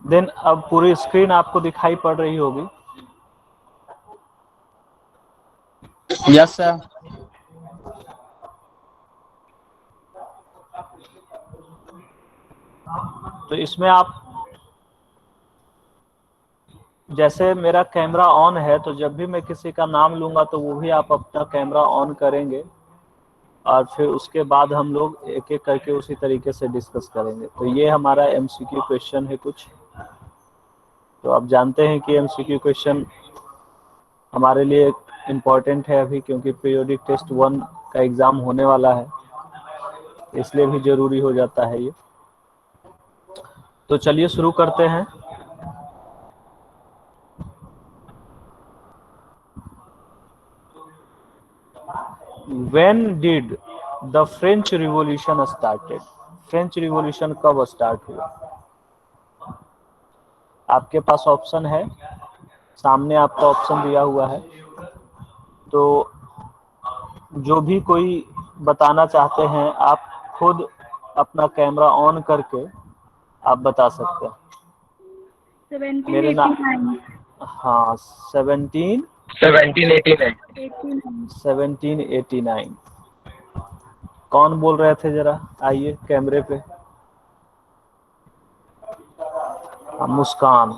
Then अब पूरी screen आपको दिखाई पड़ रही होगी। Yes sir. तो इसमें आप जैसे मेरा कैमरा ऑन है तो जब भी मैं किसी का नाम लूंगा तो वो भी आप अपना कैमरा ऑन करेंगे और फिर उसके बाद हम लोग एक एक करके उसी तरीके से डिस्कस करेंगे। तो ये हमारा एमसीक्यू क्वेश्चन है कुछ। तो आप जानते हैं कि एमसीक्यू क्वेश्चन हमारे लिए इम्पोर्टेंट है अभी, क्योंकि पीरियोडिक टेस्ट 1 का एग्जाम होने वाला है, इसलिए भी जरूरी हो जाता है ये। तो चलिए शुरू करते हैं। When did the French Revolution started? French revolution कब स्टार्ट हुआ? आपके पास ऑप्शन है, सामने आपका ऑप्शन दिया हुआ है। तो जो भी कोई बताना चाहते हैं आप खुद अपना कैमरा ऑन करके आप बता सकते हैं। 1789। हाँ 1789। कौन बोल रहे थे, जरा आइए कैमरे पे। मुस्कान।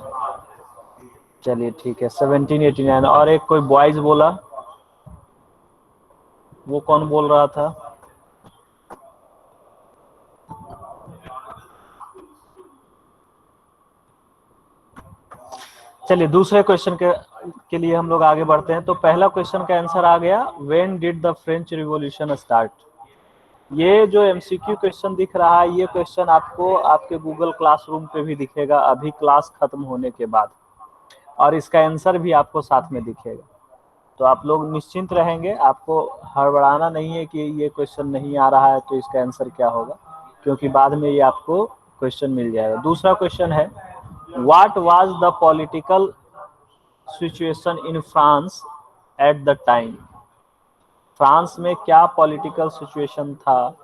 चलिए ठीक है 1789। और एक कोई बॉयज बोला, वो कौन बोल रहा था? चलिए दूसरे क्वेश्चन के लिए हम लोग आगे बढ़ते हैं। तो पहला क्वेश्चन का आंसर आ गया, when did the French revolution start. ये जो एमसीक्यू क्वेश्चन दिख रहा है, ये क्वेश्चन आपको आपके गूगल क्लासरूम पे भी दिखेगा अभी क्लास खत्म होने के बाद, और इसका आंसर भी आपको साथ में दिखेगा। तो आप लोग निश्चिंत रहेंगे, आपको हड़बड़ाना नहीं है कि ये क्वेश्चन नहीं आ रहा है तो इसका आंसर क्या होगा, क्योंकि बाद में ये आपको क्वेश्चन मिल जाएगा। दूसरा क्वेश्चन है, what was the political situation in France at the time. France में क्या पॉलिटिकल सिचुएशन था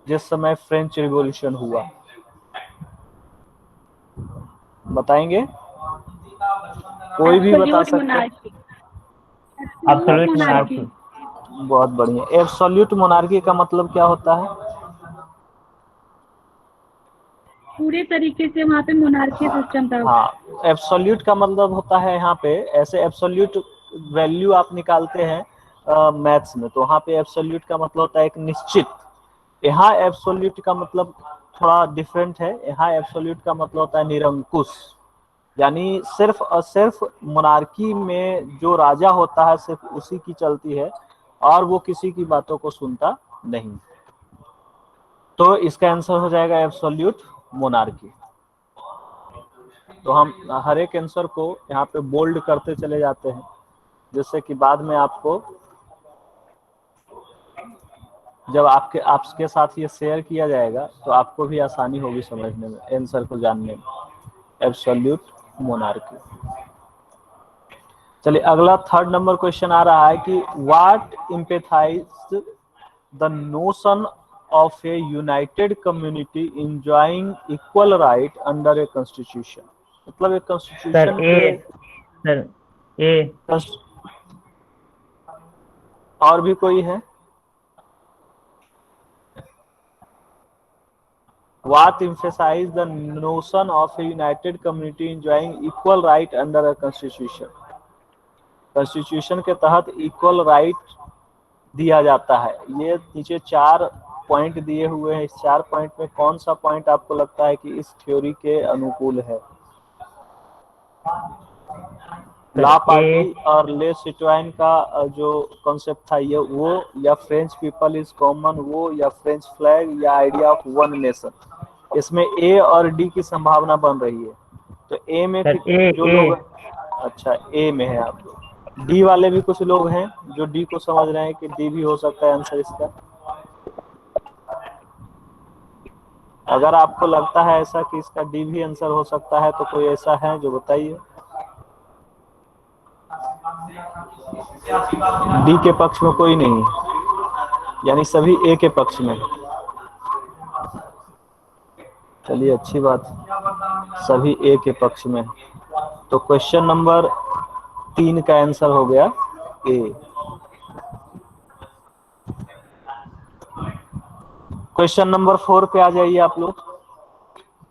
जिस समय फ्रेंच रिवॉल्यूशन हुआ? बताएंगे? कोई भी बता सकते हैं। Absolute monarchy. बहुत बढ़िया। एब्सोल्यूट मोनार्की का मतलब क्या होता है? पूरे तरीके से वहाँ पे मोनार्की सिस्टम था। हाँ, एब्सोल्यूट का मतलब होता है यहाँ पे, ऐसे एब्सोल्यूट वैल्यू आप निकालते हैं मैथ्स में, तो वहाँ पे एब्सोल्यूट का मतलब होता है एक निश्चित। यहाँ एब्सोल्यूट का मतलब थोड़ा डिफरेंट है। यहाँ एब्सोल्यूट का मतलब होता है निरंकुश, यानी सिर्फ और सिर्फ मोनार्की में जो राजा होता है सिर्फ उसी की चलती है और वो किसी की बातों को सुनता नहीं। तो इसका आंसर हो जाएगा एब्सोल्यूट मोनार्की। तो हम हर एक आंसर को यहाँ पे बोल्ड करते चले जाते हैं, जिससे कि बाद में आपको जब आपके साथ ये शेयर किया जाएगा तो आपको भी आसानी होगी समझने में, आंसर को जानने में। Absolute monarchy. चलिए अगला थर्ड नंबर क्वेश्चन आ रहा है कि what emphasised the notion of a united community enjoying equal right under a constitution. मतलब एक कॉन्स्टिट्यूशन ए और भी कोई है? What emphasizes the notion of a united community enjoying equal right under a constitution? Constitution के तहत इक्वल राइट दिया जाता है। ये नीचे 4 पॉइंट दिए हुए हैं। इस 4 पॉइंट में कौन सा पॉइंट आपको लगता है कि इस थ्योरी के अनुकूल है? ला पार्टी और ले सिटवाइन का जो कॉन्सेप्ट था ये वो, या फ्रेंच पीपल इज कॉमन वो, या फ्रेंच फ्लैग, या आइडिया ऑफ वन नेशन। इसमें ए और डी की संभावना बन रही है। तो ए में जो लोग, अच्छा ए में है आप लोग। डी वाले भी कुछ लोग हैं जो डी को समझ रहे हैं कि डी भी हो सकता है आंसर इसका। अगर आपको लगता है ऐसा कि इसका डी भी आंसर हो सकता है तो कोई ऐसा है जो बताइए। डी के पक्ष में कोई नहीं। यानी सभी ए के पक्ष में। चलिए अच्छी बात, सभी ए के पक्ष में। तो क्वेश्चन नंबर 3 का आंसर हो गया ए। क्वेश्चन नंबर 4 पे आ जाइए आप लोग।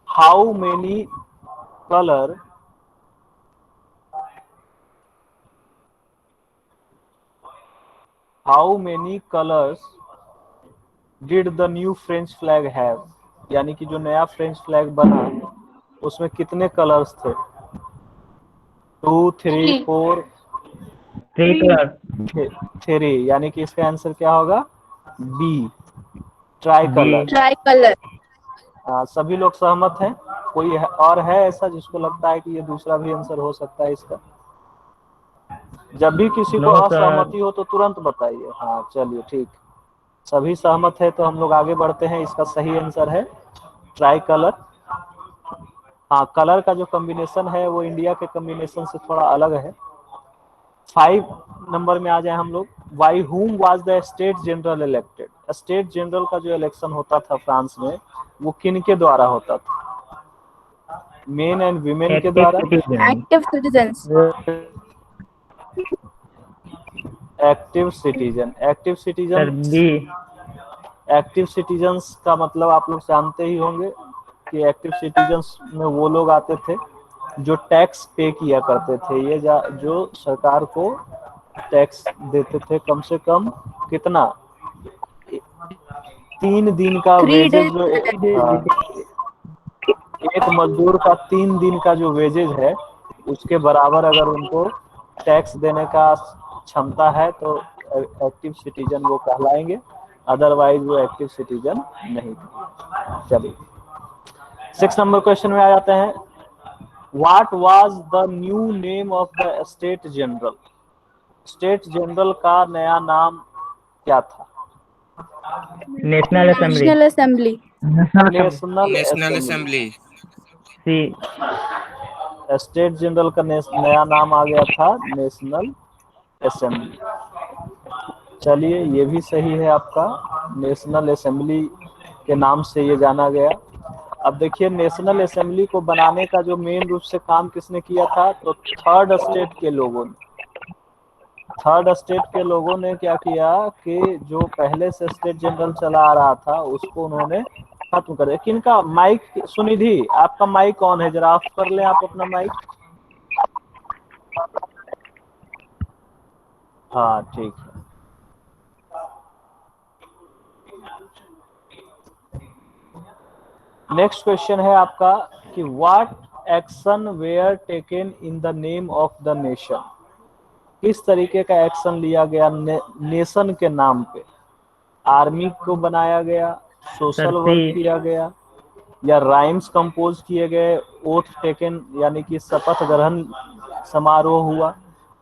How many colour did the new French flag have, यानी कि जो नया फ्रेंच फ्लैग बना उसमें कितने कलर्स थे? 2, 3, 4, 3 कलर। 3, यानी कि इसका आंसर क्या होगा? B, tricolour. Tricolour. सभी लोग सहमत हैं? कोई और है ऐसा जिसको लगता है कि ये दूसरा भी आंसर हो सकता है इसका? जब भी किसी को नो सर। असहमति हो तो तुरंत बताइए। हाँ चलिए ठीक, सभी सहमत है तो हम लोग आगे बढ़ते हैं। इसका सही आंसर है ट्राई कलर। हाँ, कलर का जो कॉम्बिनेशन है वो इंडिया के कॉम्बिनेशन से थोड़ा अलग है। 5 नंबर में आ जाए हम लोग। बाई हुम was the state general elected? State general का जो इलेक्शन होता था फ्रांस में वो किन के द्वारा होता था? मेन एंड वीमेन के द्वारा? Active citizens. Active citizen. Active sir citizen, B. Active citizens का मतलब आप लोग जानते ही होंगे कि एक्टिव सिटीजन्स में वो लोग आते थे जो टैक्स पे किया करते थे। ये जो सरकार को टैक्स देते थे, कम से कम कितना? 3 दिन का 3 वेजेज जो days। एक मजदूर का 3 दिन का जो वेजेज है उसके बराबर अगर उनको टैक्स देने का क्षमता है तो एक्टिव सिटीजन वो कहलाएंगे, अदरवाइज वो एक्टिव सिटीजन नहीं। चलिए 6 नंबर क्वेश्चन में आ जाते हैं। What was the new name of the state general? State general का नया नाम क्या था? National assembly. National assembly. National assembly. C. State general का नया नाम आ गया था नेशनल असेंबली। चलिए ये भी सही है आपका, नेशनल असेंबली के नाम से ये जाना गया। अब देखिए नेशनल असेंबली को बनाने का जो मेन रूप से काम किसने किया था? तो थर्ड स्टेट के लोगों ने। थर्ड स्टेट के लोगों ने क्या किया कि जो पहले से स्टेट जनरल चला आ रहा था उसको उन्होंने खत्म कर दिया। किनका माइक? सुनिधि आपका माइक ऑन है, जरा ऑफ कर लें आप अपना माइक। हाँ ठीक है। नेक्स्ट क्वेश्चन है आपका कि what action where taken in the name of the nation? किस तरीके का एक्शन लिया गया नेशन के नाम पे? आर्मी को बनाया गया, सोशल वर्क किया गया, या राइम्स कंपोज किए गए, ओथ टेकन यानी कि शपथ ग्रहण समारोह हुआ,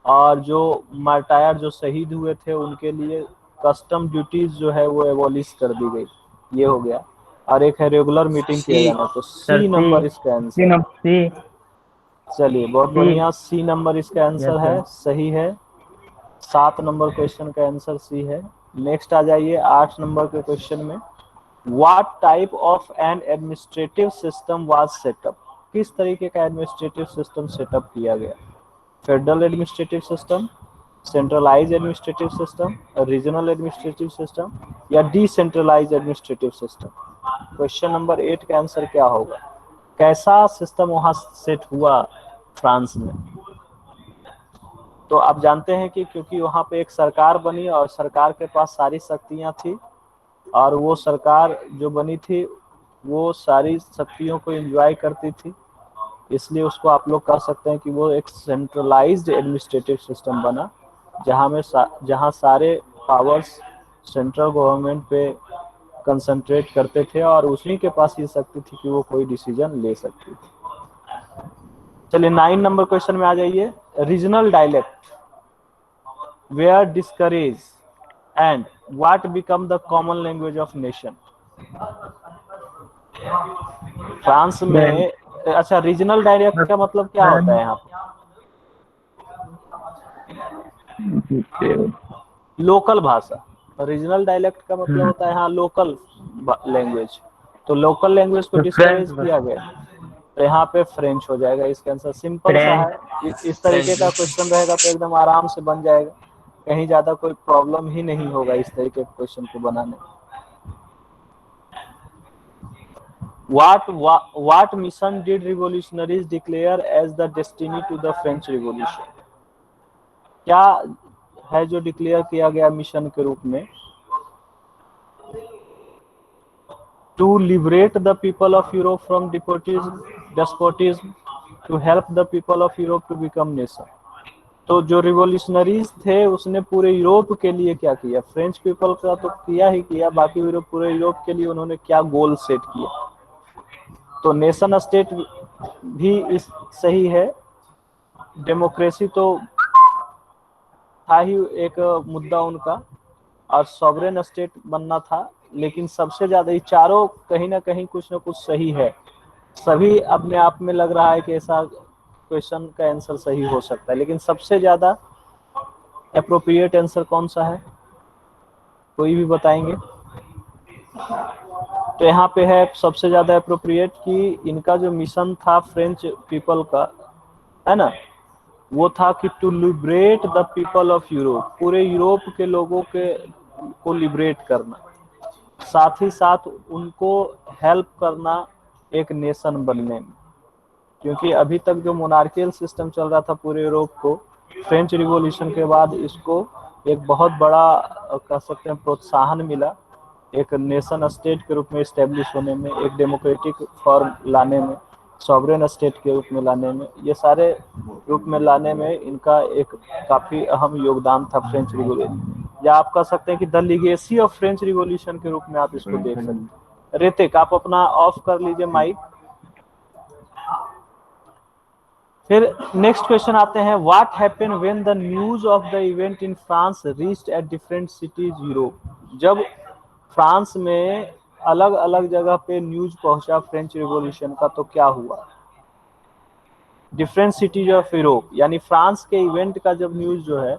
और जो मार्टायर जो शहीद हुए थे उनके लिए कस्टम ड्यूटीज जो है वो एबॉलिश कर दी गई, ये हो गया। और एक है रेगुलर मीटिंग किया जाना। तो सी नंबर इसका आंसर। सी। चलिए बहुत बढ़िया, सी नंबर इसका आंसर है, Yes, सही है। 7 नंबर क्वेश्चन का आंसर सी है। नेक्स्ट आ जाइए 8 नंबर के क्वेश्चन में। What type of an administrative system was set up? किस तरीके का एडमिनिस्ट्रेटिव सिस्टम सेटअप किया गया? Federal administrative system, centralise administrative system, regional administrative system, या decentralise administrative system? Question number 8 का आंसर क्या होगा? कैसा सिस्टम वहां सेट हुआ फ्रांस में? तो आप जानते हैं कि क्योंकि वहां पे एक सरकार बनी और सरकार के पास सारी शक्तियां थी, और वो सरकार जो बनी थी वो सारी शक्तियों को एंजॉय करती थी, इसलिए उसको आप लोग कह सकते हैं कि वो एक सेंट्रलाइज्ड एडमिनिस्ट्रेटिव सिस्टम बना, जहां सारे पावर्स सेंट्रल गवर्नमेंट पे कंसंट्रेट करते थे और उसी के पास ये शक्ति थी कि वो कोई डिसीजन ले सकती थी। चलिए 9 नंबर क्वेश्चन में आ जाइए। Regional dialect were discourage and what become the common language of nation? France में अच्छा, रीजनल डायलेक्ट का मतलब क्या होता है यहाँ पे? लोकल भाषा। रीजनल डायलेक्ट का मतलब होता है यहाँ लोकल लैंग्वेज, तो लोकल लैंग्वेज को डिस्करेज किया गया, तो यहाँ पे फ्रेंच हो जाएगा इसका आंसर। सिंपल सा है, इस तरीके का क्वेश्चन रहेगा तो एकदम आराम से बन जाएगा, कहीं ज्यादा कोई प्रॉब्लम ही नहीं होगा इस तरीके के क्वेश्चन को बनाने में। What mission did revolutionaries declare as the destiny to the French Revolution? क्या है जो डिक्लेयर किया गया मिशन के रूप में? To liberate the people of Europe from despotism, to help the people of Europe to become nation. तो जो रिवोल्यूशनरीज थे उसने पूरे यूरोप के लिए क्या किया? फ्रेंच पीपल का तो किया ही किया, बाकी पूरे यूरोप के लिए उन्होंने क्या गोल सेट किया? तो नेशन स्टेट भी इस सही है, डेमोक्रेसी तो था ही एक मुद्दा उनका, और सॉवरेन स्टेट बनना था, लेकिन सबसे ज्यादा ये चारों कहीं ना कहीं कुछ ना कुछ सही है, सभी अपने आप में लग रहा है कि ऐसा क्वेश्चन का आंसर सही हो सकता है, लेकिन सबसे ज्यादा एप्रोप्रिएट आंसर कौन सा है, कोई भी बताएंगे? तो यहाँ पे है सबसे ज्यादा एप्रोप्रिएट कि इनका जो मिशन था फ्रेंच पीपल का, है ना, वो था कि to liberate the people of Europe, पूरे यूरोप के लोगों के को लिबरेट करना, साथ ही साथ उनको हेल्प करना एक नेशन बनने में, क्योंकि अभी तक जो मोनार्कियल सिस्टम चल रहा था पूरे यूरोप को, फ्रेंच रिवॉल्यूशन के बाद इसको एक बहुत बड़ा कह सकते हैं प्रोत्साहन मिला, एक नेशन स्टेट के रूप में इस्टेब्लिश होने में, एक डेमोक्रेटिक फॉर्म लाने में, सॉवरेन स्टेट के रूप में लाने में, ये सारे रूप में लाने में इनका एक काफी अहम योगदान था फ्रेंच रिवॉल्यूशन, या आप कह सकते हैं कि the legacy of French revolution के रूप में आप इसको देख सकते हैं। ऋतिक आप अपना ऑफ कर लीजिए माइक। फिर नेक्स्ट क्वेश्चन आते हैं, what happened when the news of the event in France reached at different cities Europe? जब फ्रांस में अलग अलग जगह पे न्यूज पहुंचा फ्रेंच रिवॉल्यूशन का, तो क्या हुआ? डिफरेंट सिटीज ऑफ यूरोप, यानी फ्रांस के इवेंट का जब न्यूज जो है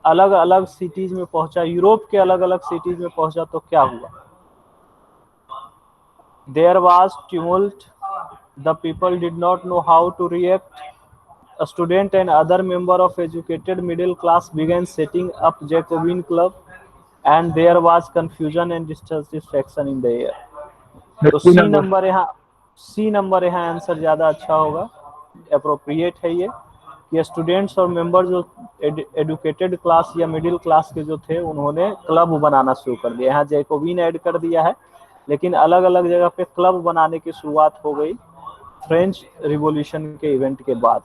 अलग अलग सिटीज में पहुंचा, यूरोप के अलग अलग सिटीज में पहुंचा, तो क्या हुआ? There was tumult, the people did not know how to react, a student and other member of educated middle class began setting up Jacobin club, and there was confusion and dissatisfaction in the air. तो सी number यहाँ answer ज्यादा अच्छा होगा, appropriate है ये, कि students और member जो एडुकेटेड क्लास या मिडिल क्लास के जो थे उन्होंने क्लब बनाना शुरू कर दिया। यहाँ जैकोबिन ऐड कर दिया है, लेकिन अलग अलग जगह पे क्लब बनाने की शुरुआत हो गई फ्रेंच रिवॉल्यूशन के इवेंट के बाद,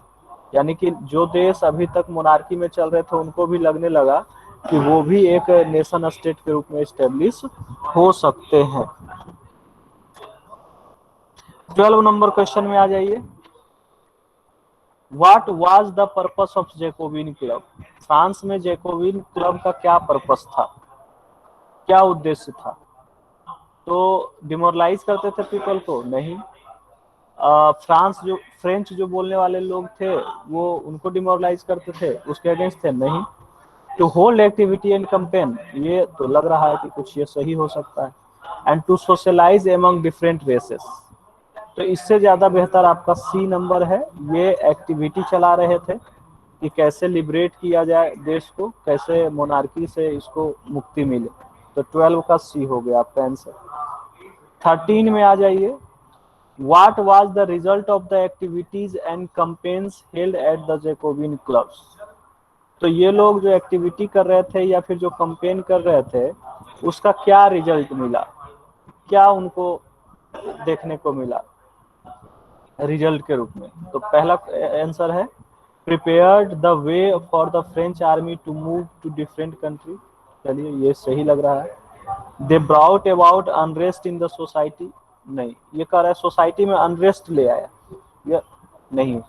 यानी कि जो देश अभी तक मोनार्की में चल रहे थे उनको भी लगने लगा कि वो भी एक नेशन स्टेट के रूप में एस्टेब्लिश हो सकते हैं। 12 नंबर क्वेश्चन में आ जाइए, what was the purpose of Jacobin club? France में जैकोबिन क्लब का क्या पर्पस था, क्या उद्देश्य था? तो डिमोरलाइज करते थे पीपल को? नहीं। फ्रेंच जो बोलने वाले लोग थे वो उनको डिमोरलाइज करते थे, उसके अगेंस्ट थे? नहीं। To hold activity and campaign, ये तो लग रहा है कि कुछ ये सही हो सकता है। And to socialize among different races, तो इससे ज्यादा बेहतर आपका सी नंबर है, ये एक्टिविटी चला रहे थे कि कैसे लिबरेट किया जाए देश को, कैसे मोनार्की से इसको मुक्ति मिले, तो 12 का सी हो गया आपका आंसर। 13 में आ जाइए, What was the result of the activities and campaigns held at the Jacobin clubs? तो ये लोग जो एक्टिविटी कर रहे थे या फिर जो कैंपेन कर रहे थे उसका क्या रिजल्ट मिला, क्या उनको देखने को मिला रिजल्ट के रूप में? तो पहला आंसर है prepared the way for the French army to move to different country, चलिए ये सही लग रहा है। They brought about unrest in the society, नहीं, ये कह रहा है सोसाइटी में अनरेस्ट ले आया, ये नहीं।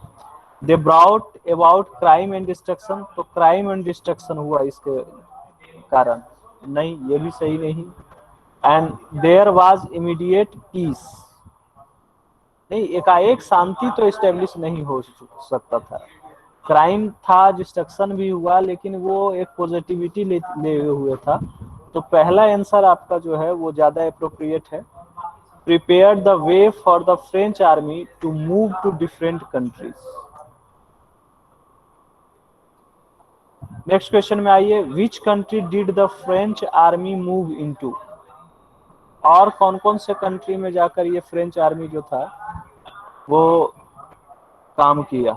They brought about crime and destruction, तो क्राइम एंड डिस्ट्रक्शन हुआ इसके कारण, नहीं, ये भी सही नहीं। And there was immediate peace, नहीं, एकाएक शांति तो एस्टेब्लिश नहीं हो सकता था, क्राइम था, डिस्ट्रक्शन भी हुआ, लेकिन वो एक पॉजिटिविटी ले हुए था, तो पहला आंसर आपका जो है वो ज्यादा अप्रोप्रिएट है। Prepare the way for the French army to move to different countries. Next question में आइए, which country did the French army move into. और कौन कौन से कंट्री में जाकर ये फ्रेंच आर्मी जो था वो काम किया।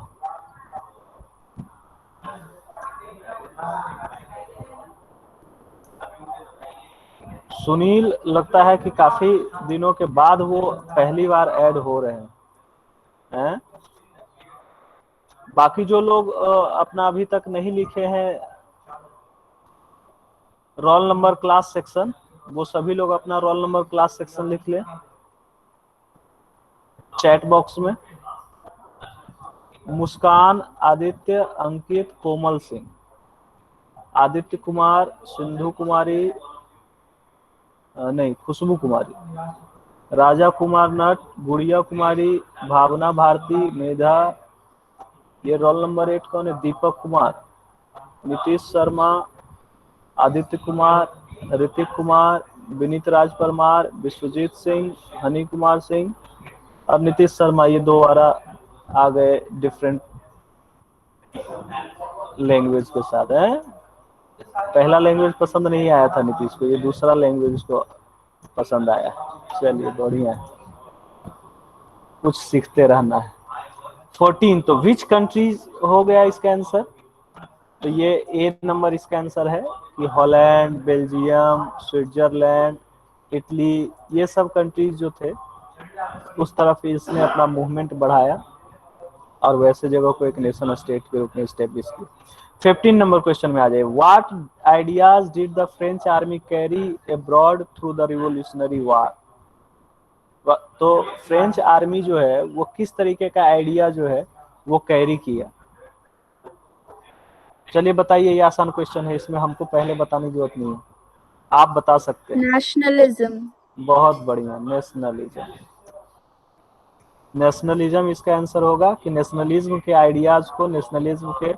सुनील लगता है कि काफी दिनों के बाद वो पहली बार ऐड हो रहे हैं। बाकी जो लोग अपना अभी तक नहीं लिखे हैं रोल नंबर क्लास सेक्शन, वो सभी लोग अपना रोल नंबर क्लास सेक्शन लिख लें चैट बॉक्स में। मुस्कान, आदित्य, अंकित, कोमल सिंह, आदित्य कुमार, सिंधु कुमारी, नहीं खुशबू कुमारी, राजा कुमार नट, गुड़िया कुमारी, भावना भारती, मेधा, ये रोल नंबर 8 कौन है, दीपक कुमार, नीतीश शर्मा, आदित्य कुमार, ऋतिक कुमार, विनीत राज परमार, विश्वजीत सिंह, हनी कुमार सिंह और नीतीश शर्मा। ये दोबारा आ गए डिफरेंट लैंग्वेज के साथ है। पहला लैंग्वेज पसंद नहीं आया था नीतीश को, ये दूसरा लैंग्वेज उसको पसंद आया। चलिए बढ़िया है, कुछ सीखते रहना है। 14, तो विच कंट्रीज हो गया इसका आंसर। तो ये ए नंबर इसका आंसर है कि हॉलैंड, बेल्जियम, स्विट्जरलैंड, इटली, ये सब कंट्रीज जो थे उस तरफ इसने अपना मूवमेंट बढ़ाया और वैसे जगह को एक नेशन स्टेट के रूप में स्टेब्लिश किया। 15 नंबर क्वेश्चन में आ जाए, what ideas did the French army carry abroad through the revolutionary war. तो फ्रेंच आर्मी जो है वो किस तरीके का आइडिया जो है वो कैरी किया। चलिए बताइए, ये आसान क्वेश्चन है, इसमें हमको पहले बताने की जरूरत नहीं है, आप बता सकते हैं। Nationalism. बहुत बढ़िया, नेशनलिज्म। नेशनलिज्म इसका आंसर होगा कि नेशनलिज्म के आइडियाज को, नेशनलिज्म के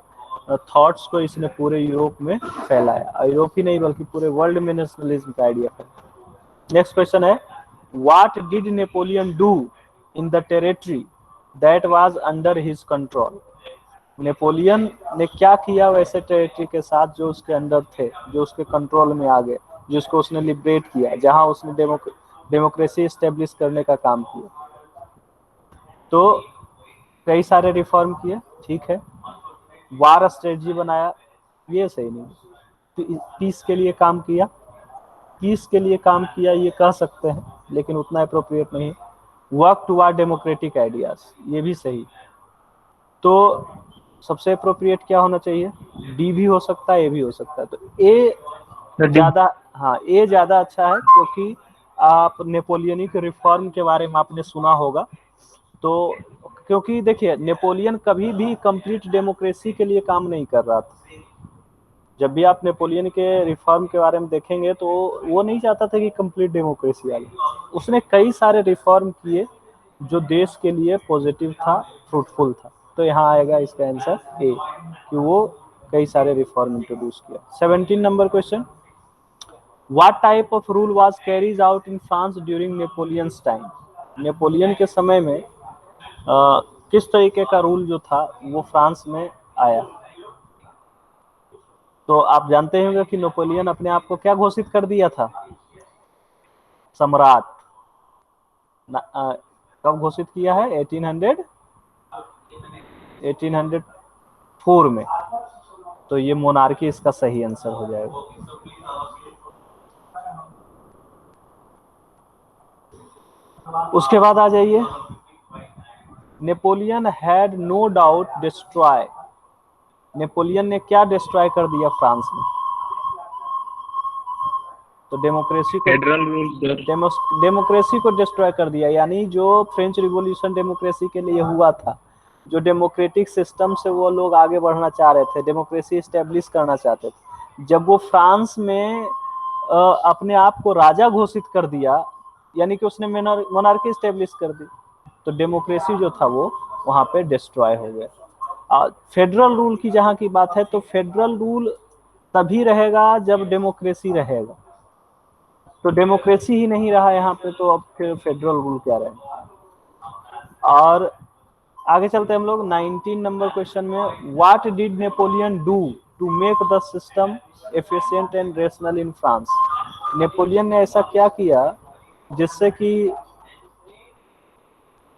थॉट्स को इसने पूरे यूरोप में फैलाया। यूरोप ही नहीं बल्कि पूरे वर्ल्ड में नेशनलिज्म का आइडिया फैलाया। नेक्स्ट क्वेश्चन है, what did Napoleon do in the territory that was under his control. Napoleon ने क्या किया वैसे टेरिटरी के साथ जो उसके अंडर थे, जो उसके कंट्रोल में आ गए, जिसको उसने लिबरेट किया, जहां उसने डेमोक्रेसी स्टेब्लिश करने का काम किया। तो कई सारे रिफॉर्म किए, ठीक है। वार स्ट्रेटजी बनाया, ये सही नहीं। पीस के लिए काम किया, पीस के लिए काम किया ये कह सकते हैं, लेकिन उतना अप्रोप्रिएट नहीं। वर्क टुवर्ड डेमोक्रेटिक आइडियाज, ये भी सही। तो सबसे अप्रोप्रिएट क्या होना चाहिए, डी भी हो सकता है, ए भी हो सकता है। तो ए ज्यादा, हाँ ए ज्यादा अच्छा है, क्योंकि आप नेपोलियनिक रिफॉर्म के बारे में आपने सुना होगा। तो क्योंकि देखिए नेपोलियन कभी भी कंप्लीट डेमोक्रेसी के लिए काम नहीं कर रहा था। जब भी आप नेपोलियन के रिफॉर्म के बारे में देखेंगे तो वो नहीं चाहता था कि कंप्लीट डेमोक्रेसी आ जाए। उसने कई सारे रिफॉर्म किए जो देश के लिए पॉजिटिव था, फ्रूटफुल था। तो यहाँ आएगा इसका आंसर ए, कि वो कई सारे रिफॉर्म इंट्रोड्यूस किया। 17 number question, what type of rule was carries out in France during Napoleon's time. Napoleon के समय में किस तरीके का रूल जो था वो फ्रांस में आया। तो आप जानते होंगे कि नेपोलियन अपने आप को क्या घोषित कर दिया था, सम्राट। कब घोषित किया है, 1804 में। तो ये मोनार्की इसका सही आंसर हो जाएगा। उसके बाद आ जाइए, Napoleon had no doubt destroy. Napoleon ने क्या डिस्ट्रॉय कर दिया फ्रांस में। तो डेमोक्रेसी को, डेमोक्रेसी को डिस्ट्रॉय कर दिया। यानी जो फ्रेंच रिवॉल्यूशन डेमोक्रेसी के लिए हुआ था, जो डेमोक्रेटिक सिस्टम से वो लोग आगे बढ़ना चाह रहे थे, डेमोक्रेसी स्टेब्लिश करना चाहते थे, जब वो फ्रांस में अपने आप को राजा घोषित कर दिया, यानी कि उसने मोनार्की स्टेब्लिश कर दी, तो डेमोक्रेसी जो था वो वहाँ पे डिस्ट्रॉय हो गया। फेडरल रूल की जहाँ की बात है, तो फेडरल रूल तभी रहेगा जब डेमोक्रेसी रहेगा। तो डेमोक्रेसी ही नहीं रहा यहाँ पे, तो अब फिर फेडरल रूल क्या रहेगा। और आगे चलते हैं हम लोग 19 नंबर क्वेश्चन में, what did Napoleon do to make the system efficient and rational in France. Napoleon ने ऐसा क्या किया जिससे कि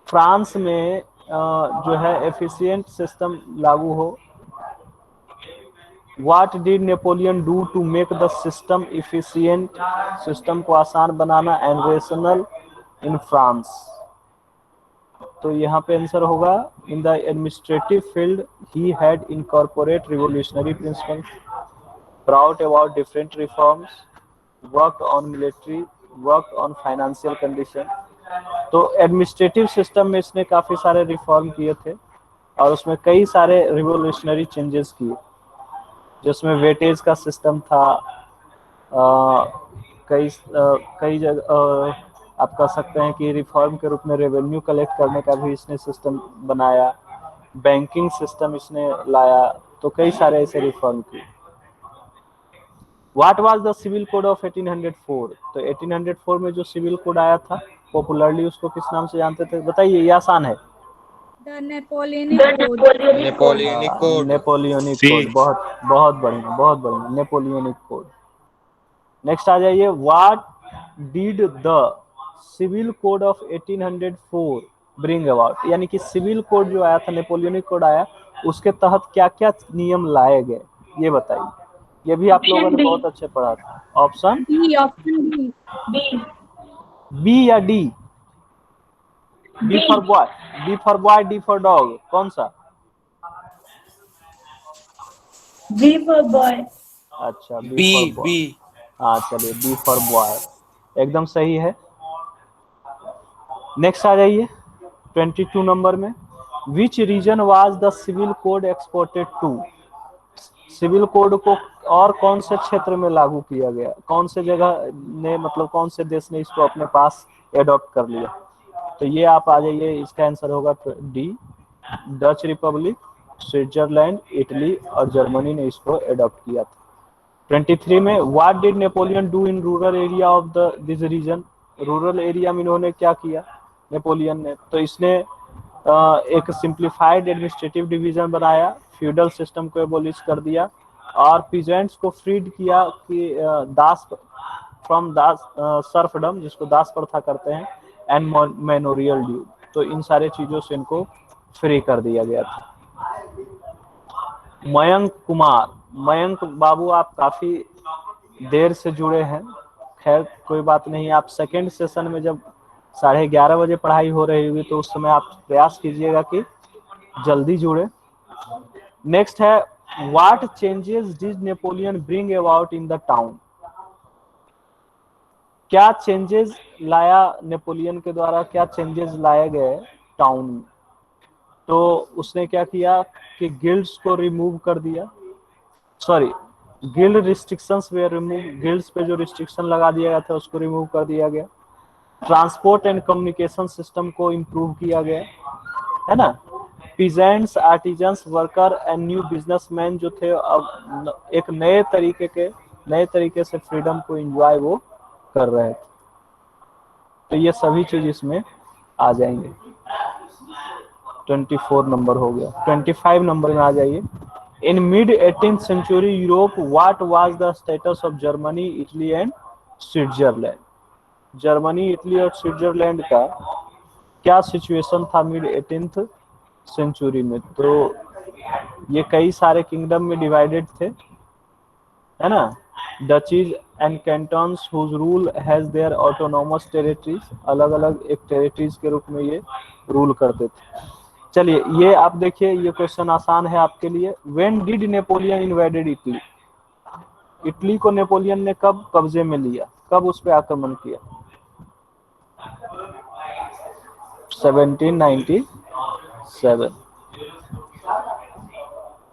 फ्रांस में जो है एफिशिएंट सिस्टम लागू हो। What did Napoleon do to make the system efficient, system को आसान बनाना, एंड रेशनल इन फ्रांस। तो यहाँ पे आंसर होगा, in the administrative field he had incorporate revolutionary principle, brought about different reforms, work on military, work on financial condition. तो administrative system में इसने काफी सारे रिफॉर्म किए थे और उसमें कई सारे रिवोल्यूशनरी चेंजेस किए, जिसमें वेटेज का सिस्टम था, कई जगह आप कह सकते हैं कि रिफॉर्म के रूप में रेवेन्यू कलेक्ट करने का भी इसने सिस्टम बनाया, बैंकिंग सिस्टम इसने लाया, तो कई सारे ऐसे रिफॉर्म किए। What was the civil code of 1804। तो 1804 में जो सिविल कोड आया था, पॉपुलरली उसको किस नाम से जानते थे, बताइए, ये आसान है। The Napoleonic code. Napoleonic code. Napoleonic code, बहुत बहुत बढ़िया, बहुत बढ़िया, नेपोलियनिक कोड। नेक्स्ट आ जाइए, what did the civil code of 1804 bring about. यानी कि सिविल कोड जो आया था, नेपोलियनिक कोड आया, उसके तहत क्या क्या नियम लाए गए, ये बताइए। ये भी आप लोगों ने बहुत अच्छे पढ़ा था। ऑप्शन ऑप्शन बी या D? B for boy, D for boy, D for dog, कौन सा? B for boy. अच्छा, बी फॉर बॉय। हाँ चलिए, बी फॉर बॉय एकदम सही है। नेक्स्ट आ जाइए 22 नंबर में, which region was the civil code exported to. Civil code को और कौन से क्षेत्र में लागू किया गया, कौन से जगह ने, मतलब कौन से देश ने इसको अपने पास एडॉप्ट कर लिया। तो ये आप आ जाइए, इसका आंसर होगा D, Dutch Republic, Switzerland, Italy और जर्मनी ने इसको एडॉप्ट किया था। 23 में, what did Napoleon do in rural area of the this region. Rural area में इन्होंने क्या किया नेपोलियन ने, तो इसने एक सिंप्लीफाइड एडमिनिस्ट्रेटिव डिवीजन बनाया, फ्यूडल सिस्टम को एबोलिश कर दिया और पीजेंट्स को फ्रीड किया कि दास फ्रॉम दास सर्फडम, जिसको दास प्रथा करते हैं, एंड मैनोरियल ड्यू। तो इन सारे चीजों से इनको फ्री कर दिया गया था। मयंक कुमार, मयंक बाबू आप काफी देर से जुड़े हैं, खैर कोई बात नहीं, आप सेकेंड सेशन में जब 11:30 बजे पढ़ाई हो रही होगी तो उस समय आप प्रयास कीजिएगा कि जल्दी जुड़े। नेक्स्ट है, what changes did Napoleon bring about in the town. क्या चेंजेस लाया नेपोलियन के द्वारा, क्या चेंजेस लाए गए टाउन में। तो उसने क्या किया कि गिल्ड्स को रिमूव कर दिया, सॉरी गिल्ड रिस्ट्रिक्शंस वे रिमूव, गिल्ड्स पे जो रिस्ट्रिक्शन लगा दिया गया था उसको रिमूव कर दिया गया। ट्रांसपोर्ट एंड कम्युनिकेशन सिस्टम को इम्प्रूव किया गया, है ना। Peasants, artisans, worker and new businessman जो थे, अब एक नए तरीके से फ्रीडम को एंजॉय वो कर रहे थे। तो ये सभी चीज इसमें आ जाएंगे। 24 नंबर हो गया। 25 नंबर में आ जाइए, in mid 18th century Europe what was the status of Germany, Italy and Switzerland. Germany, Italy और स्विट्जरलैंड का क्या सिचुएशन था मिड 18th सेंचुरी में। तो ये कई सारे किंगडम में डिवाइडेड थे, है ना। Duchies and cantons whose rule has their autonomous territories, अलग अलग एक टेरिटरीज के रूप में ये रूल करते थे। चलिए ये आप देखिए, ये क्वेश्चन आसान है आपके लिए। When did Napoleon invaded Italy. Italy को नेपोलियन ने कब कब्जे में लिया, कब उस पर आक्रमण किया। 1797।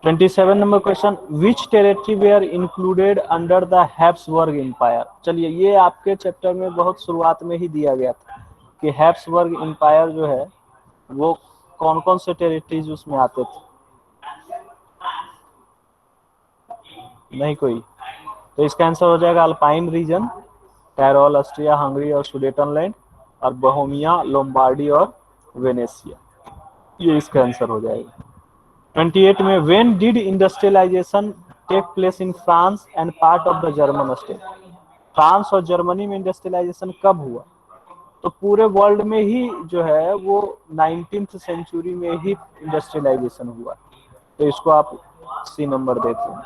27 number question, which territory were included under the Habsburg empire. चलिए ये आपके चैप्टर में बहुत शुरुआत में ही दिया गया था कि हैब्सबर्ग एम्पायर जो है वो कौन कौन से टेरिटरीज उसमें आते थे। नहीं कोई, तो इसका आंसर हो जाएगा Alpine region, Tyrol Austria, Hungary और सुडेटनलैंड, और बोहेमिया, लोम्बार्डी और वेनेसिया। ये इसका आंसर हो जाएगा। 28 में when did industrialization take place in France and part of the German state. France और जर्मनी में इंडस्ट्रियलाइजेशन कब हुआ? तो पूरे वर्ल्ड में ही जो है वो 19th सेंचुरी में ही इंडस्ट्रियलाइजेशन हुआ। तो इसको आप सी नंबर देते हैं।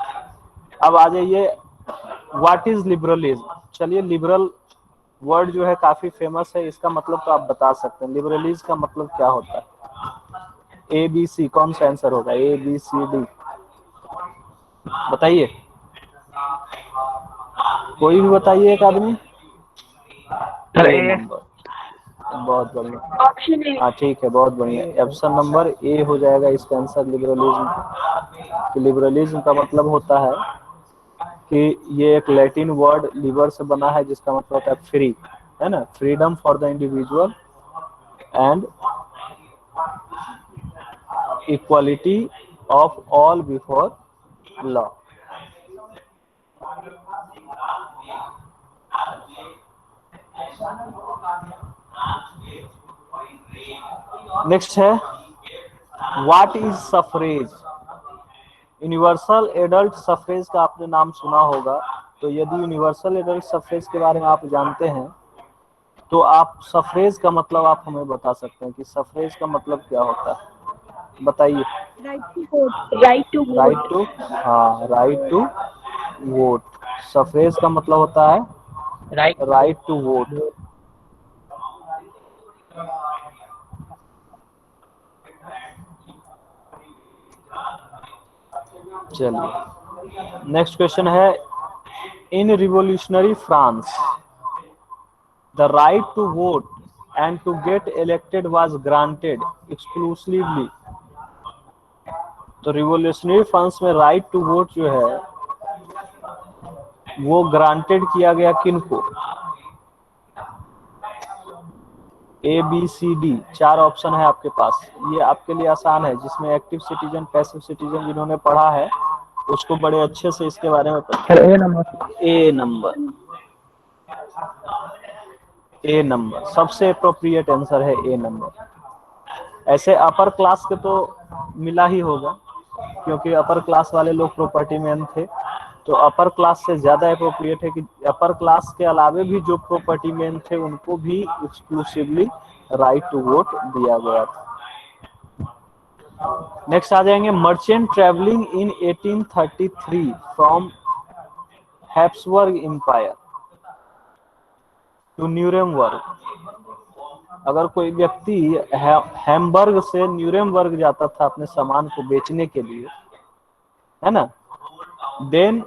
अब आ जाइए, व्हाट इज लिबरलिज्म। चलिए, लिबरल वर्ड जो है काफी फेमस है, इसका मतलब तो आप बता सकते हैं। लिबरलिज्म का मतलब क्या होता है? ए बी सी, कौन सा आंसर होगा? ए बी सी डी बताइए, कोई भी बताइए एक आदमी। ए नंबर, बहुत बढ़िया। Option A. हाँ ठीक है, बहुत बढ़िया। ऑप्शन नंबर ए हो जाएगा इसका आंसर, लिबरलिज्म। लिबरलिज्म का मतलब होता है कि ये एक लैटिन वर्ड लिबर से बना है, जिसका मतलब होता है फ्री, है ना, freedom for the individual and equality of all before law. Next है, what is suffrage. Universal adult suffrage का आपने नाम सुना होगा। तो यदि यूनिवर्सल एडल्ट सफरेज के बारे में आप जानते हैं तो आप सफरेज का मतलब आप हमें बता सकते हैं कि सफरेज का मतलब क्या होता है, बताइए। Right to vote. Right to right vote. To, हाँ, राइट टू वोट। सफरेज का मतलब होता है राइट टू वोट। चलिए, नेक्स्ट क्वेश्चन है, in revolutionary France the right to vote and to get elected was granted exclusively. तो revolutionary France में right to vote जो है वो ग्रांटेड किया गया किनको? A B C D, 4 option है आपके पास। ये आपके लिए आसान है, जिसमें एक्टिव सिटीजन, पैसिव सिटीजन जिन्होंने पढ़ा है उसको बड़े अच्छे से इसके बारे में पता। ए नंबर। ए नंबर, ए नंबर सबसे अप्रोप्रिएट आंसर है, ए नंबर। ऐसे अपर क्लास के तो मिला ही होगा, क्योंकि अपर क्लास वाले लोग प्रॉपर्टी मैन थे। तो अपर क्लास से ज्यादा अप्रोप्रिएट है कि अपर क्लास के अलावे भी जो प्रॉपर्टी मैन थे उनको भी एक्सक्लूसिवली राइट टू वोट दिया गया था। नेक्स्ट आ जाएंगे, merchant travelling in 1833 from Habsburg empire to Nuremberg. अगर कोई व्यक्ति हैम्बर्ग से न्यूरेमबर्ग जाता था अपने सामान को बेचने के लिए, है ना, then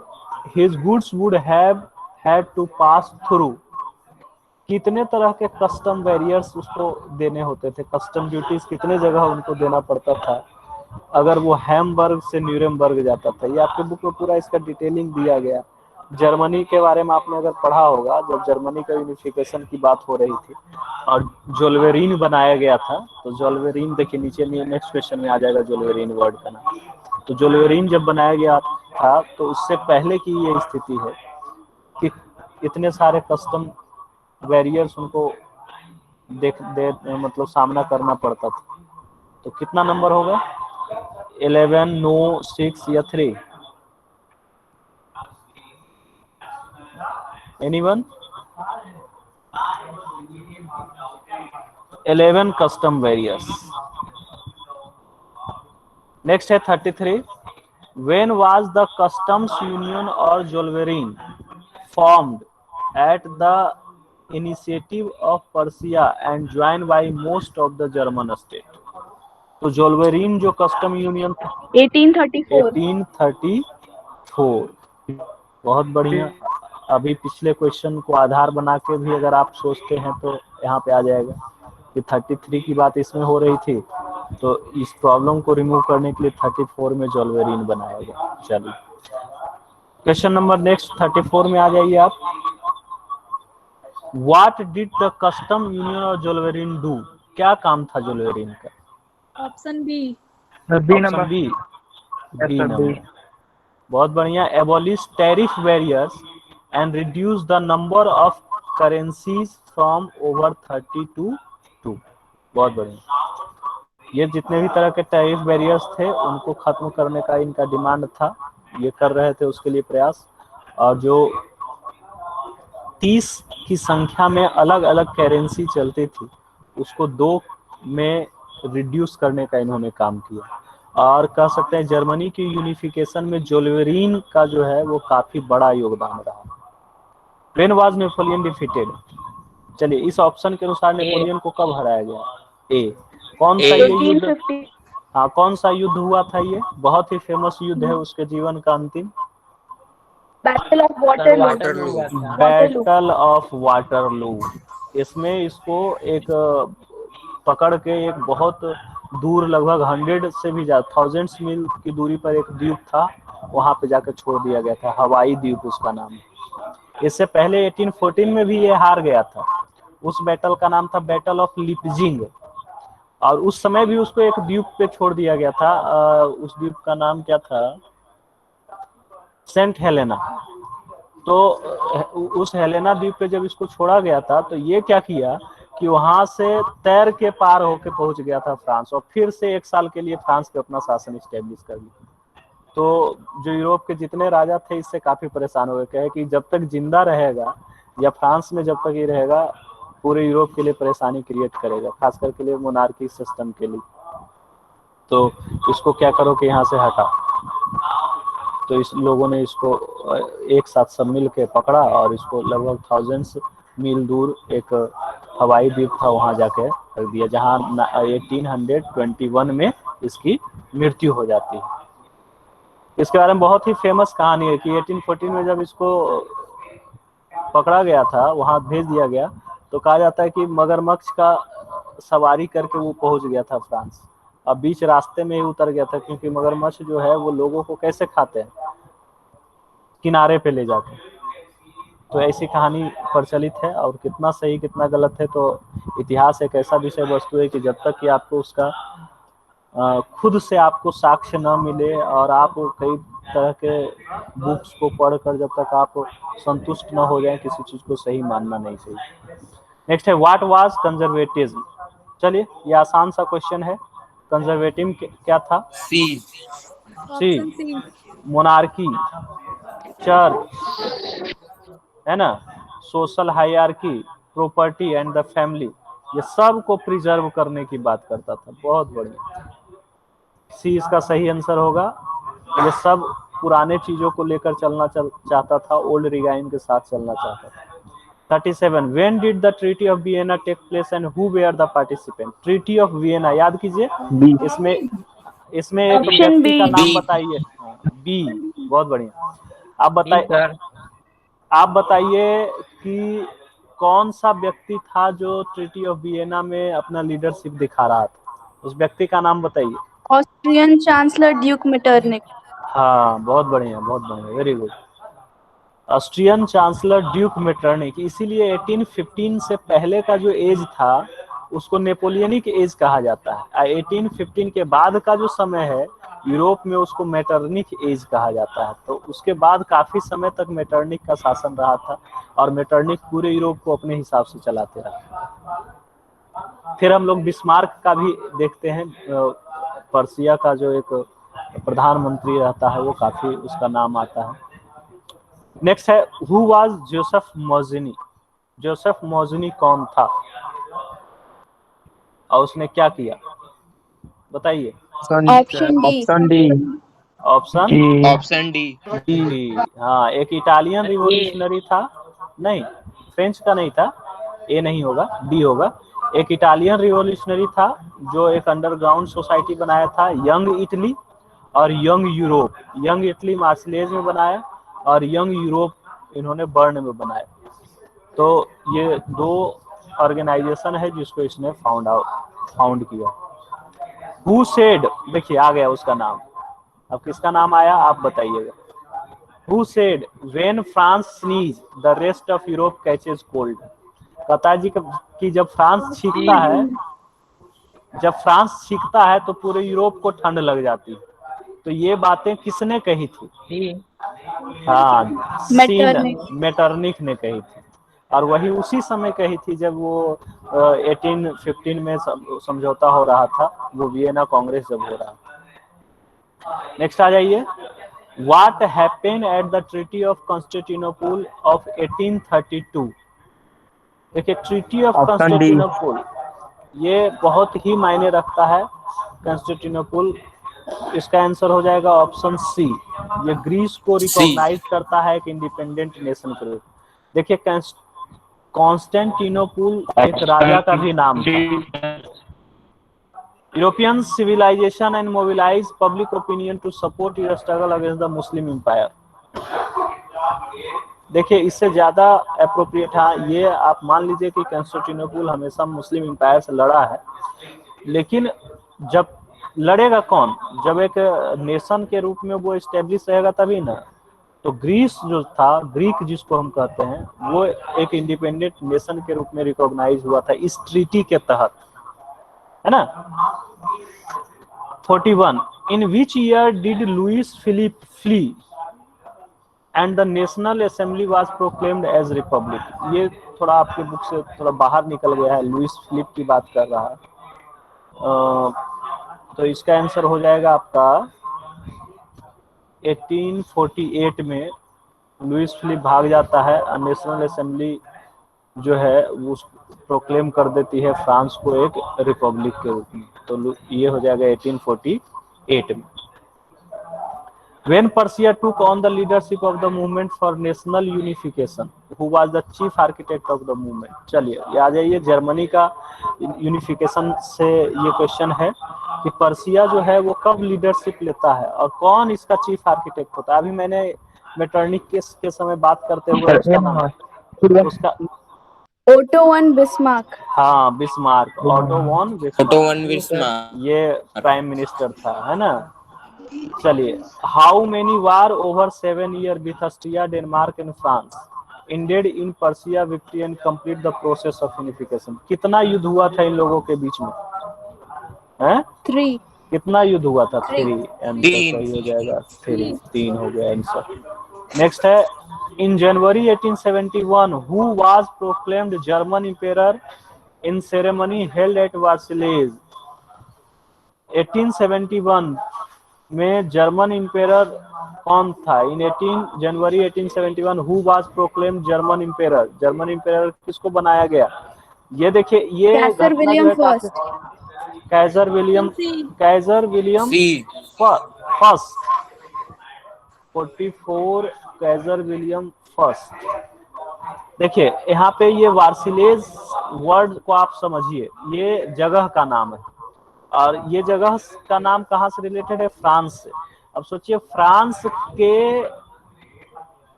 his goods would have had to pass through. कितने तरह के कस्टम बैरियर्स उसको देने होते थे, कस्टम ड्यूटीज कितने जगह उनको देना पड़ता था अगर वो हैम्बर्ग से न्यूरेमबर्ग जाता था। ये आपके बुक में पूरा इसका डिटेलिंग दिया गया। जर्मनी के बारे में आपने अगर पढ़ा होगा, जब जर्मनी का यूनिफिकेशन की बात हो रही थी और जोल्वेरिन बनाया गया था, तो जोल्वेरिन देखिए नीचे नेक्स्ट क्वेश्चन में आ जाएगा जोल्वेरिन वर्ड का नाम। तो जोल्वेरिन जब बनाया गया था तो उससे पहले की ये स्थिति है कि इतने सारे कस्टम बैरियर्स उनको मतलब सामना करना पड़ता था। तो कितना नंबर होगा? 11, 9, 6 या 3? एनीवन? 11 custom barriers. नेक्स्ट है 33, when was the customs union और Zollverein formed at the initiative of Persia and join by most of the German state. तो जोल्वेरिन जो कस्टम यूनियन 1834। बहुत बढ़िया। अभी पिछले क्वेश्चन को आधार बना के भी अगर आप सोचते हैं तो यहाँ पे आ जाएगा कि 33 की बात इसमें हो रही थी, तो इस प्रॉब्लम को रिमूव करने के लिए 34 में जोल्वेरिन बनाया गया। चलिए, क्वेश्चन नंबर नेक्स्ट 34 में आ जाइए आप। What did the custom union और जोल्वेरिन डू। क्या काम था जोल्वेरिन का? Option B. Option B, B number. बहुत बढ़िया। Abolish tariff barriers and reduce the number of currencies from over 32 to. बहुत बढ़िया। ये जितने भी तरह के टैरिफ बैरियर्स थे उनको खत्म करने का इनका डिमांड था, ये कर रहे थे उसके लिए प्रयास। और जो 30 की संख्या में अलग अलग करेंसी चलती थी उसको 2 में रिड्यूस करने का इन्होंने काम किया। और कह सकते हैं जर्मनी की यूनिफिकेशन में जोल्वेरिन का जो है वो काफी बड़ा योगदान रहा। When was Napoleon defeated? चलिए इस ऑप्शन के अनुसार नेपोलियन को कब हराया गया? ए। कौन सा ये युद्ध? 1850 हाँ, कौन सा युद्ध हुआ था? ये बहुत ही फेमस युद्ध है उसके जीवन का अंतिम। Battle of Waterloo. Battle of Waterloo. इसमें इसको एक पकड़ के एक बहुत दूर, लगभग 100 से भी ज्यादा, 1000 मील की दूरी पर एक द्वीप था, वहां पे जाकर छोड़ दिया गया था, हवाई द्वीप उसका नाम। इससे पहले 1814 में भी ये हार गया था। उस बैटल का नाम था बैटल ऑफ लिपजिंग, और उस समय भी उसको एक द्वीप पे छोड़ दिया गया था। उस द्वीप का नाम क्या था? Saint Helena. तो उस हेलेना द्वीप पे जब इसको छोड़ा गया था तो ये क्या किया कि वहां से तैर के पार होके पहुंच गया था फ्रांस, और फिर से 1 साल के लिए फ्रांस पे अपना शासन स्टेब्लिश कर लिया। तो जो यूरोप के जितने राजा थे इससे काफी परेशान हो गए, कहे कि जब तक जिंदा रहेगा या फ्रांस में जब तक ये रहेगा पूरे यूरोप के लिए परेशानी क्रिएट करेगा, खासकर के लिए मोनार्की सिस्टम के लिए। तो इसको क्या करो कि यहाँ से हटा। तो इस लोगों ने इसको एक साथ सब मिल के पकड़ा और इसको लगभग 1000 मील दूर एक हवाई द्वीप था वहां जाके रख दिया, जहां 1821 में इसकी मृत्यु हो जाती है। इसके बारे में बहुत ही फेमस कहानी है कि 1814 में जब इसको पकड़ा गया था, वहां भेज दिया गया, तो कहा जाता है कि मगरमच्छ का सवारी करके वो पहुंच गया था फ्रांस। अब बीच रास्ते में ही उतर गया था, क्योंकि मगरमच्छ जो है वो लोगों को कैसे खाते हैं? किनारे पे ले जाकर। तो ऐसी कहानी प्रचलित है, और कितना सही कितना गलत है तो इतिहास एक ऐसा विषय वस्तु है कि जब तक कि आपको उसका खुद से आपको साक्ष्य न मिले और आप कई तरह के बुक्स को पढ़कर जब तक आप संतुष्ट न हो जाए किसी चीज को, सही मानना नहीं चाहिए। नेक्स्ट है व्हाट वाज कंजर्वेटिज्म? चलिए ये आसान सा क्वेश्चन है। कंजर्वेटिव क्या था? सी। सी। मोनार्की, चर्च, है ना, social hierarchy, property and the family, ये सब को प्रिजर्व करने की बात करता था। बहुत बढ़िया, सी इसका सही आंसर होगा। ये सब पुराने चीजों को लेकर चलना चाहता था, ओल्ड रिगाइन के साथ चलना चाहता था। 37 when did the treaty of Vienna take place and who were the participant? Treaty of Vienna याद कीजिए। इसमें एक व्यक्ति का नाम बताइए। बी, बहुत बढ़िया। आप बताइए कि कौन सा व्यक्ति था जो ट्रीटी ऑफ वियना में अपना लीडरशिप दिखा रहा था? उस व्यक्ति का नाम बताइए। Austrian chancellor Duke Metternich. हाँ, बहुत बढ़िया, बहुत बढ़िया, very good. Austrian chancellor Duke Metternich. इसीलिए 1815 से पहले का जो एज था उसको नेपोलियनिक एज कहा जाता है। 1815 के बाद का जो समय है यूरोप में उसको मेटरनिक एज कहा जाता है। तो उसके बाद काफी समय तक मेटरनिक का शासन रहा था, और मेटरनिक पूरे यूरोप को अपने हिसाब से चलाते रहा। फिर हम लोग बिस्मार्क का भी देखते हैं, पर्सिया का जो एक प्रधानमंत्री रहता है वो काफी उसका नाम आता है। नेक्स्ट है हु वाज जोसेफ मौज़नी? जोसेफ मौज़नी कौन था और उसने क्या किया? बताइए। Option D. Option D. हाँ, एक इटालियन रिवॉल्यूशनरी था, नहीं फ्रेंच का नहीं था, ए नहीं होगा, डी होगा। एक इटालियन रिवॉल्यूशनरी था जो एक अंडरग्राउंड सोसाइटी बनाया था, यंग इटली और यंग यूरोप। यंग इटली मार्सिलेज में बनाया और यंग यूरोप इन्होंने बर्न में बनाया। तो ये 2 ऑर्गेनाइजेशन है जिसको इसने फाउंड किया। हु सेड, देखिए आ गया उसका नाम। अब किसका नाम आया आप बताइएगा। Who said when France sneeze the rest of Europe catches cold? कहता जी कि जब फ्रांस छींकता है तो पूरे यूरोप को ठंड लग जाती है। तो ये बातें किसने कही थी? हाँ, मेटरनिक ने कही थी। और वही उसी समय कही थी जब वो 1815 में समझौता हो रहा था, वो वियना कांग्रेस जब हो रहा था। नेक्स्ट आ जाइए, what happened at the treaty of Constantinople of 1832। देखिए treaty of option D. Constantinople ये बहुत ही मायने रखता है। कॉन्स्टेंटिनोपल, इसका आंसर हो जाएगा ऑप्शन सी। ये ग्रीस को रिकॉग्नाइज करता है एक इंडिपेंडेंट नेशन के रूप। देखिए कॉन्स्टेंटिनोपल एक राजा का भी नाम था। European civilization and mobilize public opinion to support your struggle against the Muslim empire. देखिए इससे ज्यादा अप्रोप्रिएट है ये, आप मान लीजिए कि कॉन्स्टेंटिनोपल हमेशा मुस्लिम एम्पायर से लड़ा है, लेकिन जब लड़ेगा कौन, जब एक नेशन के रूप में वो एस्टेब्लिश रहेगा तभी ना। तो ग्रीस जो था, ग्रीक जिसको हम कहते हैं, वो एक इंडिपेंडेंट नेशन के रूप में रिकॉग्नाइज हुआ था इस ट्रीटी के तहत, है ना। 41 in which year did Louis Philippe flee and the national assembly was proclaimed as republic. ये थोड़ा आपके बुक से थोड़ा बाहर निकल गया है, लुइस फिलिप की बात कर रहा है। तो इसका आंसर हो जाएगा आपका 1848 में लुइस फिलिप भाग जाता है और नेशनल असेंबली जो है वो प्रोक्लेम कर देती है फ्रांस को एक रिपब्लिक के रूप में। तो ये हो जाएगा 1848 में। When Persia took on the leadership of the movement for national unification, who was the chief architect of the movement? चलिए ये आ जाइए, जर्मनी का यूनिफिकेशन से ये क्वेश्चन है कि पर्सिया जो है वो कब लीडरशिप लेता है और कौन इसका चीफ आर्किटेक्ट होता है। अभी मैंने मेटरनिक केस के समय बात करते हुए उसका ओटो वन बिस्मार्क। हाँ बिस्मार्क, ओटो वन बिस्मार्क, ये प्राइम मिनिस्टर था, है ना। चलिए, how many war over 7 year with Austria, Denmark and France ended in Persia victory and complete the process of unification. कितना युद्ध हुआ था इन लोगों के बीच में, हैं? 3। कितना युद्ध हुआ था? 3। आंसर सही हो जाएगा 3 हो गया आंसर। नेक्स्ट है, in January 1871 who was proclaimed German emperor in ceremony held at Versailles. 1871 में जर्मन एम्परर कौन था? In 18 January 1871 who was proclaimed German emperor. German emperor किसको बनाया गया? ये देखिए ये Kaiser William first. Kaiser William first 44 Kaiser William first. देखिए यहाँ पे ये वार्सिलेज वर्ड को आप समझिए, ये जगह का नाम है और ये जगह का नाम कहाँ से रिलेटेड है? फ्रांस से। अब सोचिए फ्रांस के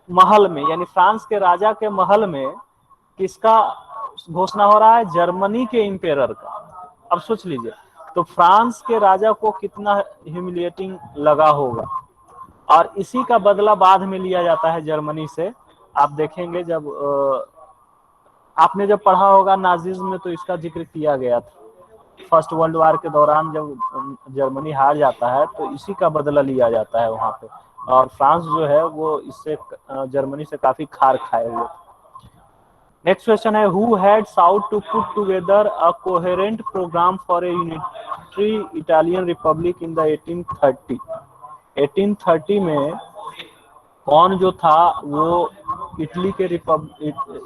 महल में, यानी फ्रांस के राजा के महल में किसका घोषणा हो रहा है? जर्मनी के एम्पेरर का। अब सोच लीजिए, तो फ्रांस के राजा को कितना ह्यूमिलिएटिंग लगा होगा, और इसी का बदला बाद में लिया जाता है जर्मनी से। आप देखेंगे जब आपने जब पढ़ा होगा नाजिज्म में, तो इसका जिक्र किया गया था। फर्स्ट वर्ल्ड वार के दौरान जब जर्मनी हार जाता है तो इसी का बदला लिया जाता है वहां पे, और फ्रांस जो है वो इससे जर्मनी से काफी खार खाए हुए। नेक्स्ट क्वेश्चन है, who had sought to put together a coherent programme for a unitary Italian republic in the 1830। 1830 में कौन जो था वो इटली के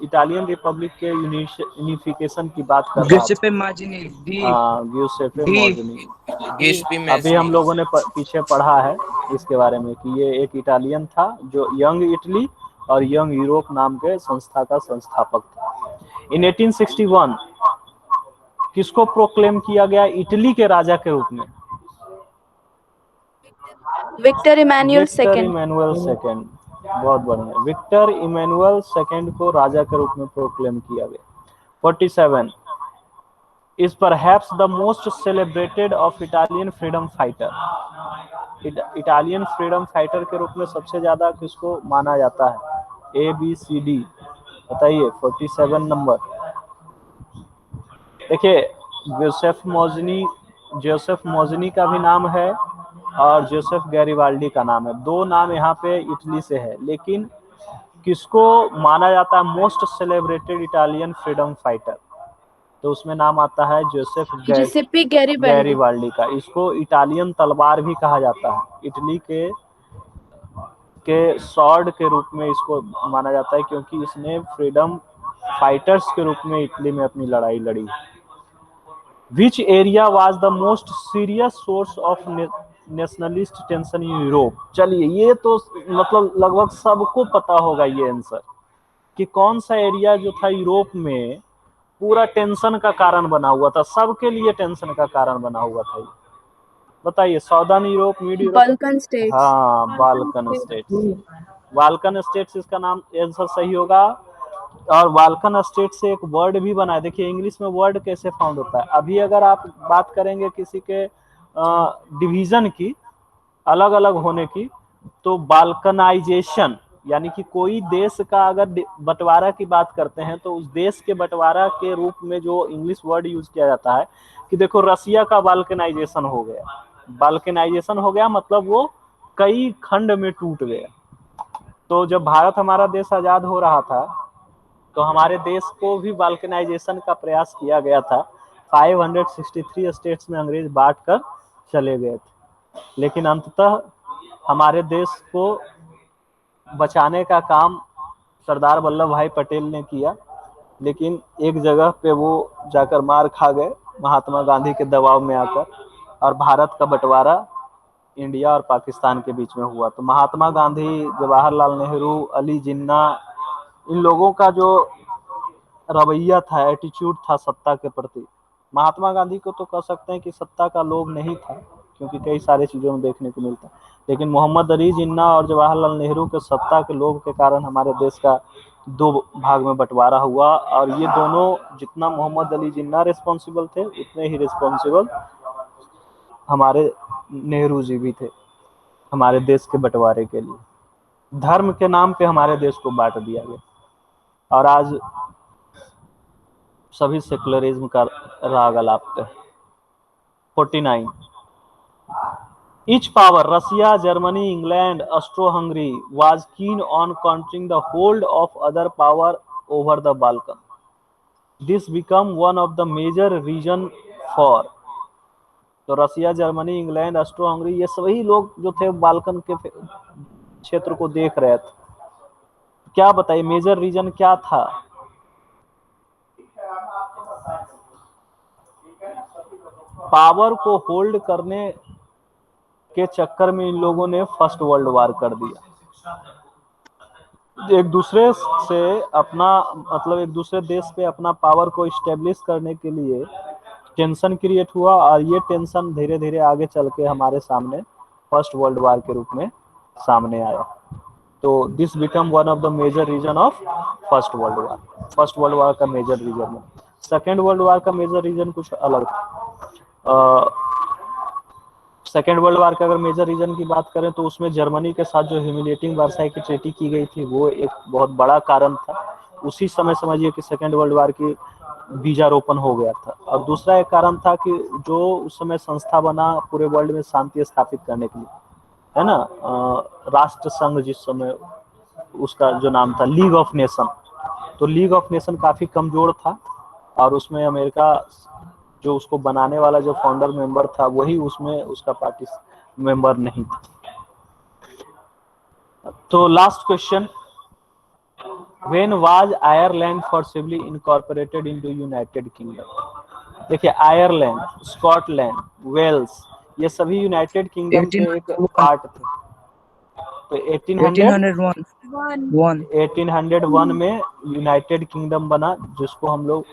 इटालियन रिपब्लिक के यूनिफिकेशन की बात कर रहा था। गियुसेप्पे माज़िनी। अभी हम लोगों ने पीछे पढ़ा है इसके बारे में कि ये एक इटालियन था जो यंग इटली और यंग यूरोप नाम के संस्था का संस्थापक था। इन 1861 किसको प्रोक्लेम किया गया इटली के राजा के रूप में? Victor Emmanuel second. बहुत बढ़िया, विक्टर इमैनुअल सेकंड को राजा के रूप में प्रोक्लेम किया गया। 47 is perhaps the most celebrated of Italian freedom fighter। Italian freedom fighter के रूप में सबसे ज्यादा किसको माना जाता है? ABCD बताइए। 47 नंबर देखिए, जोसेफ मोज़नी का भी नाम है और जोसेफ गैरिबाल्डी का नाम है। दो नाम यहाँ पे इटली से है, लेकिन किसको माना जाता है most celebrated Italian freedom fighter? तो उसमें नाम आता है जोसेफ Giuseppe Garibaldi. गैरिबाल्डी का। इसको इटालियन तलवार भी कहा जाता है। इटली के स्वॉर्ड के रूप में इसको माना जाता है, क्योंकि इसने फ्रीडम फाइटर्स के रूप में इटली में अपनी लड़ाई लड़ी। Which area was the most serious source of nationalist tension in Europe? चलिए, ये तो मतलब लगभग सबको पता होगा ये आंसर, कि कौन सा एरिया जो था यूरोप में पूरा टेंशन का कारण बना हुआ था, सबके लिए टेंशन का कारण बना हुआ था। बताइए, southern Europe, mid Europe? Balkan states. हाँ, बाल्कन स्टेट्स। बाल्कन स्टेट्स इसका नाम आंसर सही होगा। और बाल्कन स्टेट से एक वर्ड भी बना है। देखिए इंग्लिश में वर्ड कैसे फाउंड होता है। अभी अगर आप बात करेंगे किसी के डिवीजन की, अलग अलग होने की, तो बाल्कनाइजेशन, यानी कि कोई देश का अगर बंटवारा की बात करते हैं तो उस देश के बंटवारा के रूप में जो इंग्लिश वर्ड यूज किया जाता है, कि देखो रसिया का बाल्कनाइजेशन हो गया। बाल्कनाइजेशन हो गया मतलब वो कई खंड में टूट गया। तो जब भारत हमारा देश आजाद हो रहा था तो हमारे देश को भी बाल्कनाइजेशन का प्रयास किया गया था। 563 स्टेट्स में अंग्रेज बांट कर चले गए थे, लेकिन अंततः हमारे देश को बचाने का काम सरदार वल्लभ भाई पटेल ने किया, लेकिन एक जगह पे वो जाकर मार खा गए महात्मा गांधी के दबाव में आकर, और भारत का बंटवारा इंडिया और पाकिस्तान के बीच में हुआ। तो महात्मा गांधी, जवाहरलाल नेहरू, अली जिन्ना, इन लोगों का जो रवैया था, एटीट्यूड था सत्ता के प्रति, महात्मा गांधी को तो कह सकते हैं कि सत्ता का लोभ नहीं था, क्योंकि कई सारे चीजों में देखने को मिलता, लेकिन मोहम्मद अली जिन्ना और जवाहरलाल नेहरू के सत्ता के लोभ के कारण हमारे देश का दो भाग में बंटवारा हुआ। और ये दोनों, जितना मोहम्मद अली जिन्ना रिस्पॉन्सिबल थे, उतने ही रिस्पॉन्सिबल हमारे नेहरू जी भी थे हमारे देश के बंटवारे के लिए। धर्म के नाम पे हमारे देश को बांट दिया गया, और आज सभी सेकुलरिज्म का राग अलापते हैं। 49 Each power, Russia, Germany, England, Austro-Hungary, was keen on countering the hold of other power over the Balkan. This became one of the major reason for. तो रसिया, जर्मनी, इंग्लैंड, ऑस्ट्रो हंगरी, ये सभी लोग जो थे Balkan के क्षेत्र को देख रहे थे। क्या बताइए मेजर रीजन क्या था? पावर को होल्ड करने के चक्कर में इन लोगों ने फर्स्ट वर्ल्ड वार कर दिया। एक दूसरे से अपना मतलब एक दूसरे देश पे अपना पावर को इस्टेब्लिश करने के लिए टेंशन क्रिएट हुआ, और ये टेंशन धीरे धीरे आगे चल के हमारे सामने फर्स्ट वर्ल्ड वार के रूप में सामने आया। तो this become one of the major reason of First World War. First World War का मेजर रीजन है। सेकेंड वर्ल्ड वार का मेजर रीजन कुछ अलग था। सेकेंड वर्ल्ड वार का अगर मेजर रीजन की बात करें तो उसमें जर्मनी के साथ जो ह्यूमिलिएटिंग वर्साई की ट्रीटी की गई थी वो एक बहुत बड़ा कारण था। उसी समय समझिए कि सेकेंड वर्ल्ड वार की बीजारोपण हो गया था। और दूसरा एक कारण था कि जो उस समय संस्था बना पूरे वर्ल्ड में शांति स्थापित करने के लिए, है ना, राष्ट्र संघ, जिस समय उसका जो नाम था लीग ऑफ नेशन। तो लीग ऑफ नेशन काफी कमजोर था, और उसमें अमेरिका जो उसको बनाने वाला जो फाउंडर मेंबर था वही उसमें उसका पार्टी मेंबर नहीं था। तो last question, when was Ireland forcibly incorporated into United kingdom? देखिए आयरलैंड, स्कॉटलैंड, वेल्स, ये सभी यूनाइटेड किंगडम के एक पार्ट थे। तो 1801 में यूनाइटेड किंगडम बना, जिसको हम लोग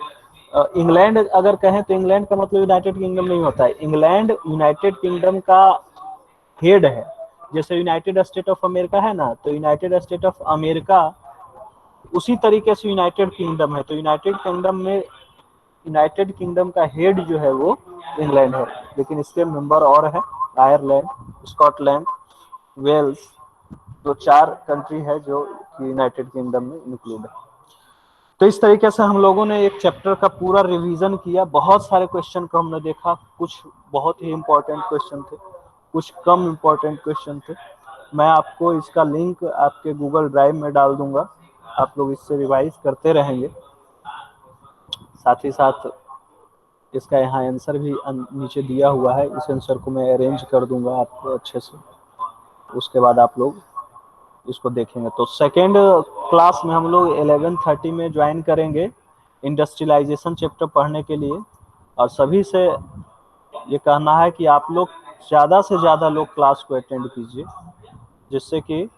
इंग्लैंड अगर कहें तो इंग्लैंड का मतलब यूनाइटेड किंगडम नहीं होता है। इंग्लैंड यूनाइटेड किंगडम का हेड है। जैसे यूनाइटेड स्टेट ऑफ अमेरिका है ना, तो यूनाइटेड स्टेट ऑफ अमेरिका उसी तरीके से यूनाइटेड किंगडम है। तो यूनाइटेड किंगडम का हेड जो है वो इंग्लैंड है, लेकिन इसके मेंबर और है आयरलैंड, स्कॉटलैंड, वेल्स। तो 4 कंट्री है जो यूनाइटेड किंगडम में इंक्लूड है। तो इस तरीके से हम लोगों ने एक चैप्टर का पूरा रिवीजन किया। बहुत सारे क्वेश्चन को हमने देखा, कुछ बहुत ही इंपॉर्टेंट क्वेश्चन थे, कुछ कम इंपॉर्टेंट क्वेश्चन थे। मैं आपको इसका लिंक आपके गूगल ड्राइव में डाल दूंगा, आप लोग इससे रिवाइज करते रहेंगे। साथ ही साथ इसका यहाँ आंसर भी नीचे दिया हुआ है, इस आंसर को मैं अरेंज कर दूंगा आपको अच्छे से, उसके बाद आप लोग इसको देखेंगे। तो सेकेंड क्लास में हम लोग 11:30 में ज्वाइन करेंगे इंडस्ट्रियलाइजेशन चैप्टर पढ़ने के लिए। और सभी से ये कहना है कि आप लोग ज़्यादा से ज़्यादा लोग क्लास को अटेंड कीजिए, जिससे कि